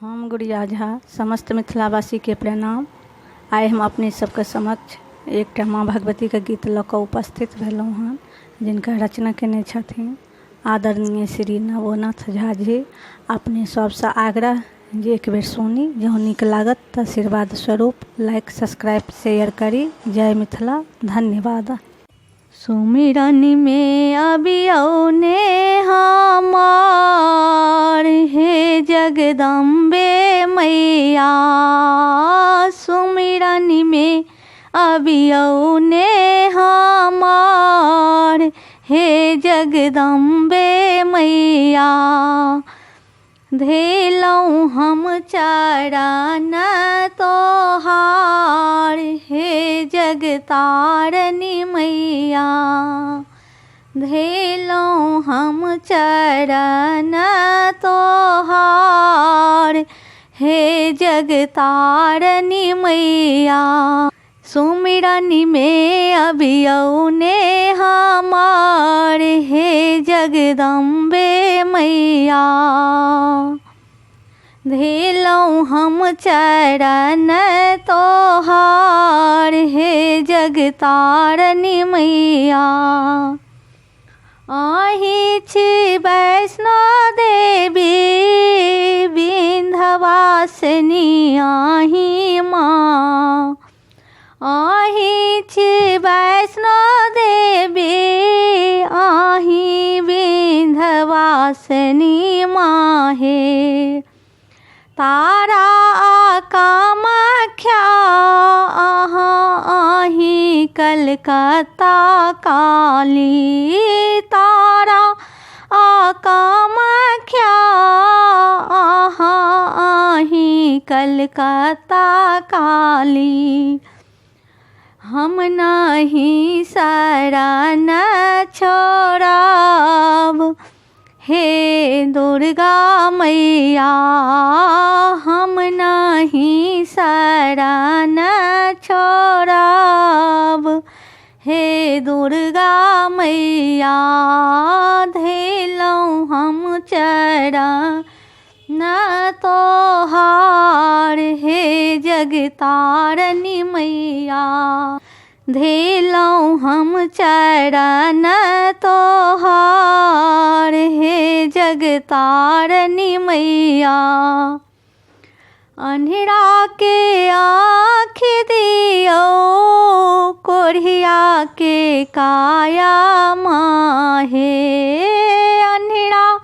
हम गुड़िया झा समस्त मिथिलावासी के प्रणाम। आइ हम अपने सबके समक्ष एकटा माँ भगवती के गीत लऽ कऽ उपस्थित भेलहुँ हन, जिनका रचना केने छथिन आदरणीय श्री नवोनाथ झा जी। अपने सबसँ आग्रह जे एक बेर सुनी, जँ नीक लागत तऽ आशीर्वाद स्वरूप लाइक सब्सक्राइब शेयर करी। जय मिथिला, धन्यवाद। सुमिरन में अबियौ ने हमार, हे जगदम्बे मैया। सुमिरन में अबियौ ने हमार, हे जगदम्बे मैया। धेलौं हम चरण तोहार, हे जगतारनी मैया। धेलौं हम चरण तोहार, हे जगतारनी मैया। सुमिरन में अबियौ ने हमार, हे जगदम्बे मैया। धेलौं हम चरण तोहार, हे जगतारनी मैया। अहीं छी वैष्णो देवी विंध्यवासिनी अहीं माँ। अहीं छी वैष्णो देवी अहीं विंध्यवासिनी माँ हे। तारा आ कामाख्या अहीं कलकत्ता काली। तारा आ कामाख्या अहीं कलकत्ता काली। हम नहीं शरण छोड़ब, हे दुर्गा मैया। हम नहीं शरण छोड़ब, हे दुर्गा मैया। धेलौं हम चरण तोहार, हे जगतारनी मैया। धेलौं हम चरण तोहार, हे जगतारनी मैया। अन्हरा के आँख दियौ, कोढ़िया के काया माँ हे। अन्हरा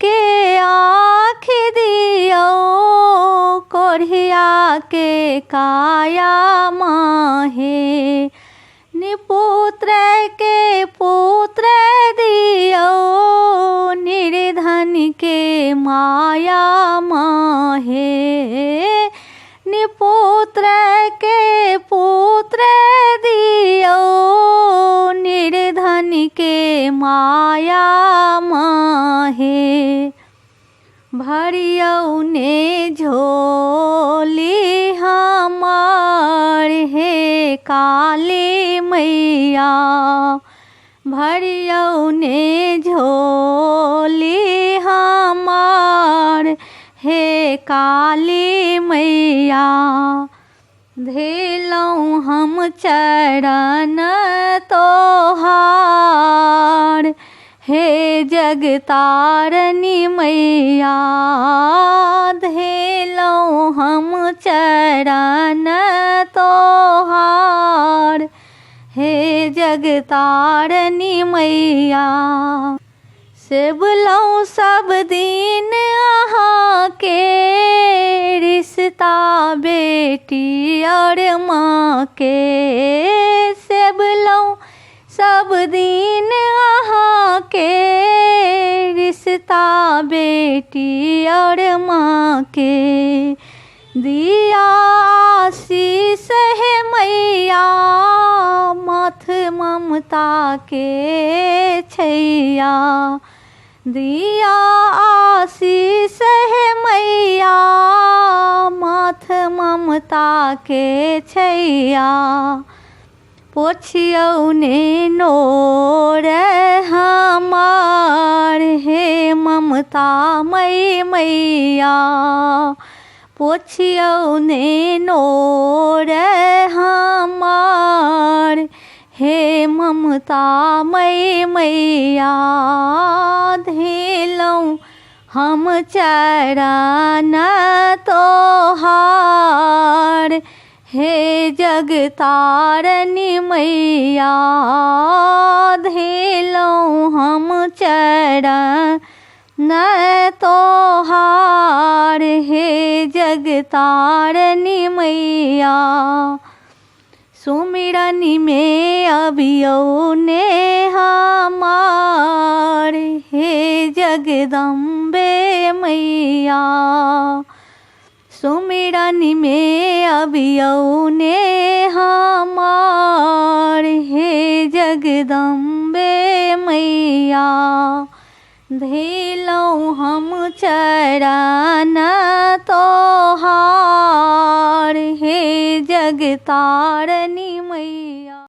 के आँख दियौ, कोढ़िया के काया माँ हे। निपुत्र के पुत्र दियौ, निर्धन के माया माँ हे। निपुत्र के पुत्र दियौ, निर्धन के माया माँ हे। भरियौ ने झोली हमार, हे काली मैया। भरियौ ने झोली हमार, हे काली मैया। धेलौं हम चरण तोहार, हे जगतारनी मैया। धेलौं हम चरण तोहार, हे जगतारनी मैया। सेबलौं सब दिन अहाँ के रिश्ता बेटी और माँ के। सेबलौं सब दिन अहाँ के रिश्ता बेटी और माँ के। दिया आशीष है मैया, माथ ममता के छैया। दिया आशीष है मैया, माथ ममता के छैया। पोछियौ ने नोर हमार हे ममता मई मैया, पोछियौ ने नोर हमार हे ममता मई मैया। धेलौं हम चरण तोहार हे जगतारनी मैया, धेलौं हम चरण तोहार हे जगतारनी मैया। सुमिरन में अबियौ ने हमार हे जगदम्बे मैया, सुमिरन में अबियौ ने हमार हे जगदम्बे मैया। धेलौं हम चरण तोहार हे जगतारनी मैया।